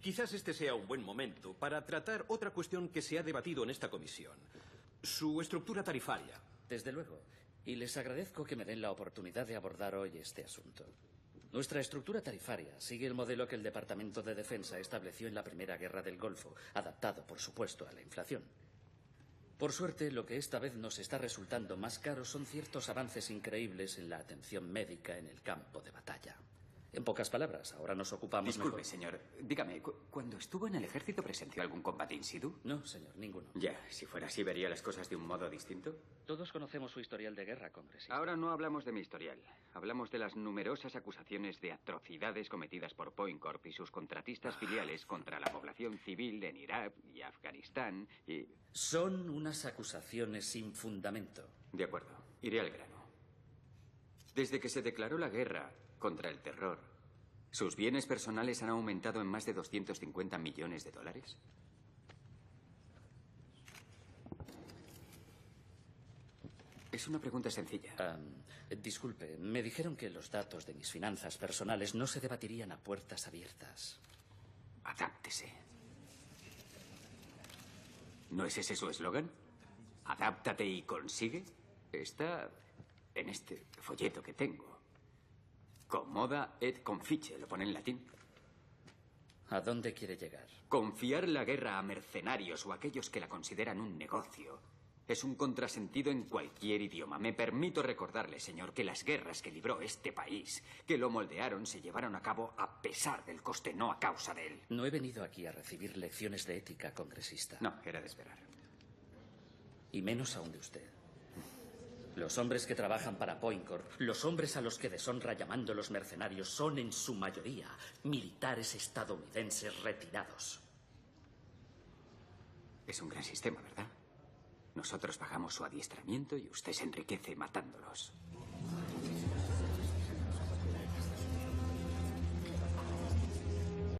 quizás este sea un buen momento para tratar otra cuestión que se ha debatido en esta comisión. Su estructura tarifaria. Desde luego. Y les agradezco que me den la oportunidad de abordar hoy este asunto. Nuestra estructura tarifaria sigue el modelo que el Departamento de Defensa estableció en la Primera Guerra del Golfo, adaptado, por supuesto, a la inflación. Por suerte, lo que esta vez nos está resultando más caro son ciertos avances increíbles en la atención médica en el campo de batalla. En pocas palabras, ahora nos ocupamos... Disculpe, señor. Dígame, ¿cuando estuvo en el ejército presenció algún combate in situ? No, señor, ninguno. Ya, si fuera así, ¿vería las cosas de un modo distinto? Todos conocemos su historial de guerra, congresista. Ahora no hablamos de mi historial. Hablamos de las numerosas acusaciones de atrocidades cometidas por Point Corp y sus contratistas filiales contra la población civil en Irak y Afganistán y... Son unas acusaciones sin fundamento. De acuerdo, iré al grano. Desde que se declaró la guerra contra el terror, ¿sus bienes personales han aumentado en más de 250 millones de dólares? Es una pregunta sencilla. Disculpe, me dijeron que los datos de mis finanzas personales no se debatirían a puertas abiertas. Adáptese. ¿No es ese su eslogan? Adáptate y consigue. Está en este folleto que tengo. Comoda et confice, lo pone en latín. ¿A dónde quiere llegar? Confiar la guerra a mercenarios o a aquellos que la consideran un negocio es un contrasentido en cualquier idioma. Me permito recordarle, señor, que las guerras que libró este país, que lo moldearon, se llevaron a cabo a pesar del coste, no a causa de él. No he venido aquí a recibir lecciones de ética, congresista. No, era de esperar. Y menos aún de usted. Los hombres que trabajan para Point Corp, los hombres a los que deshonra llamándolos mercenarios, son en su mayoría militares estadounidenses retirados. Es un gran sistema, ¿verdad? Nosotros pagamos su adiestramiento y usted se enriquece matándolos.